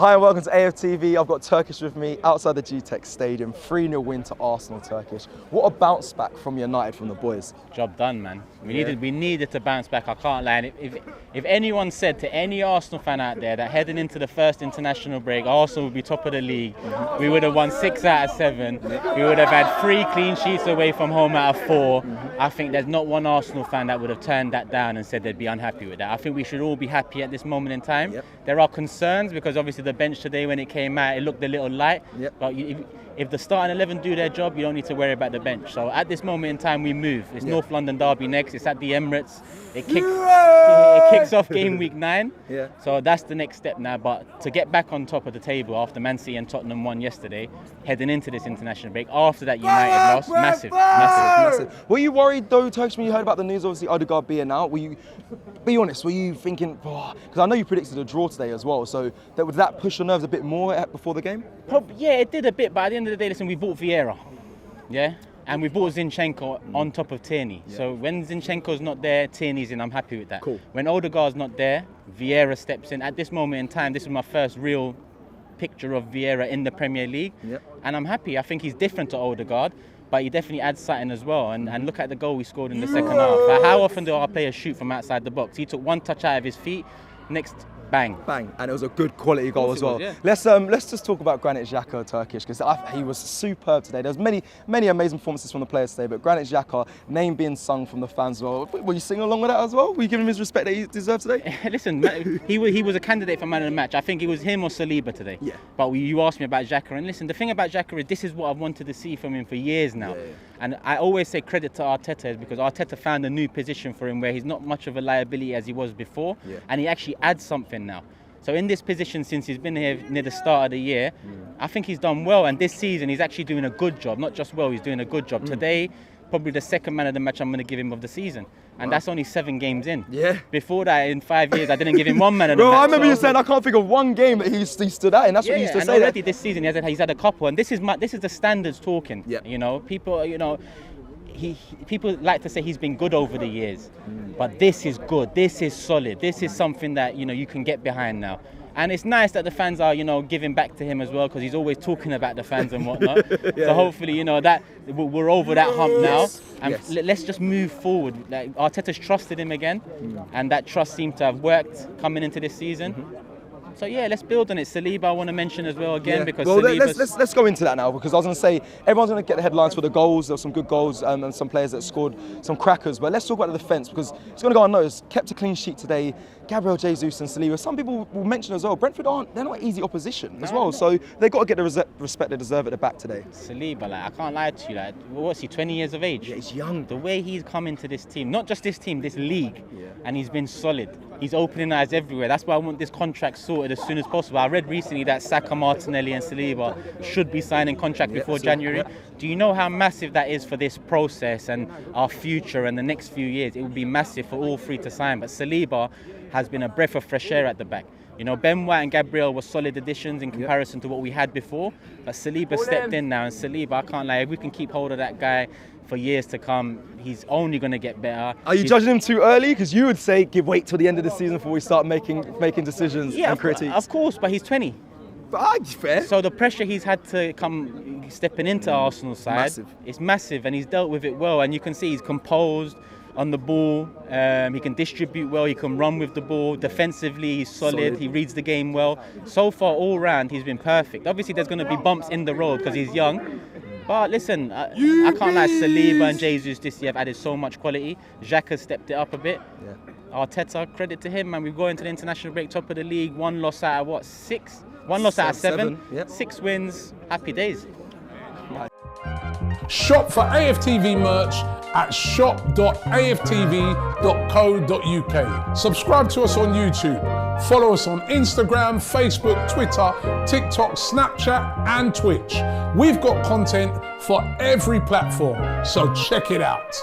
Hi and welcome to AFTV. I've got Turkish with me outside the G-Tech Stadium. 3-0 win to Arsenal, Turkish. What a bounce back from United, from the boys. Job done, man. We needed to bounce back. I can't lie. And if anyone said to any Arsenal fan out there that heading into the first international break, Arsenal would be top of the league, we would have won 6 out of 7. We would have had 3 clean sheets away from home out of 4. I think there's not one Arsenal fan that would have turned that down and said they'd be unhappy with that. I think we should all be happy at this moment in time. There are concerns because obviously the bench today, when it came out, it looked a little light. But if the starting 11 do their job, you don't need to worry about the bench. So at this moment in time, we move. It's North London derby next. It's at the Emirates. It kicks off game week 9. So that's the next step now. But to get back on top of the table after Man City and Tottenham won yesterday, heading into this international break, after that United loss, massive. Were you worried though, Turkish, when you heard about the news, obviously Odegaard being out? Be honest, were you thinking, because I know you predicted a draw today as well, so would that push your nerves a bit more before the game? Yeah, it did a bit, but at the end of the day, listen, we bought Vieira, and we bought Zinchenko on top of Tierney. So when Zinchenko's not there, Tierney's in, I'm happy with that. When Odegaard's not there, Vieira steps in. At this moment in time, this is my first real picture of Vieira in the Premier League, and I'm happy. I think he's different to Odegaard, but he definitely adds something as well. And look at the goal we scored in the second half. Like, how often do our players shoot from outside the box? He took one touch out of his feet, next, bang. And it was a good quality goal as well. Let's just talk about Granit Xhaka, Turkish, because he was superb today. There's many amazing performances from the players today, but Granit Xhaka, name being sung from the fans as well. Were you singing along with that as well? Were you giving him his respect that he deserved today? Listen, he was a candidate for man of the match. I think it was him or Saliba today. But you asked me about Xhaka, and listen, the thing about Xhaka is this is what I've wanted to see from him for years now. And I always say credit to Arteta, because Arteta found a new position for him where he's not much of a liability as he was before, and he actually adds something now. So in this position, since he's been here near the start of the year, I think he's done well. And this season, he's actually doing a good job. Not just well, he's doing a good job. Today, probably the second man of the match I'm going to give him of the season. And that's only 7 games in. Before that, in 5 years, I didn't give him one man of the match. I remember you saying I can't think of one game that he stood out in. That's what you used to say. Already this season, he's had a couple. And this is the standards talking. You know, people, people like to say he's been good over the years, but this is good, this is solid, this is something that you can get behind now. And it's nice that the fans are giving back to him as well, because he's always talking about the fans and whatnot. So hopefully that we're over that hump now, and let's just move forward. Like, Arteta's trusted him again, and that trust seemed to have worked coming into this season. So let's build on it. Saliba I want to mention as well again, because let's go into that now, because I was going to say everyone's going to get the headlines for the goals. There were some good goals and some players that scored some crackers, but let's talk about the defence, because it's going to go unnoticed. Kept a clean sheet today. Gabriel Jesus and Saliba. Some people will mention as well, Brentford they're not easy opposition as well, so they've got to get the respect they deserve at the back today. Saliba, I can't lie to you, what's he, 20 years of age? Yeah, he's young. The way he's come into this team, not just this team, this league, and he's been solid. He's opening eyes everywhere. That's why I want this contract sorted as soon as possible. I read recently that Saka, Martinelli and Saliba should be signing contract before January. Do you know how massive that is for this process and our future and the next few years? It would be massive for all 3 to sign. But Saliba has been a breath of fresh air at the back. Ben White and Gabriel were solid additions in comparison to what we had before. But Saliba stepped in now, and Saliba, I can't lie, if we can keep hold of that guy for years to come, he's only going to get better. Are you judging him too early? Because you would say wait till the end of the season before we start making decisions and critiques. Of course, but he's 20. Fair. So the pressure he's had to come stepping into Arsenal's side, it's massive, and he's dealt with it well. And you can see he's composed on the ball, he can distribute well, he can run with the ball, defensively he's solid, he reads the game well. So far, all round, he's been perfect. Obviously, there's going to be bumps in the road because he's young, but listen, I can't lie, Saliba and Jesus this year have added so much quality. Xhaka stepped it up a bit. Arteta, credit to him, man. We've gone into the international break, top of the league, 1 loss out of 6? 1 loss out of 7, 6 wins, happy days. Shop for AFTV merch at shop.aftv.co.uk. Subscribe to us on YouTube. Follow us on Instagram, Facebook, Twitter, TikTok, Snapchat and Twitch. We've got content for every platform, so check it out.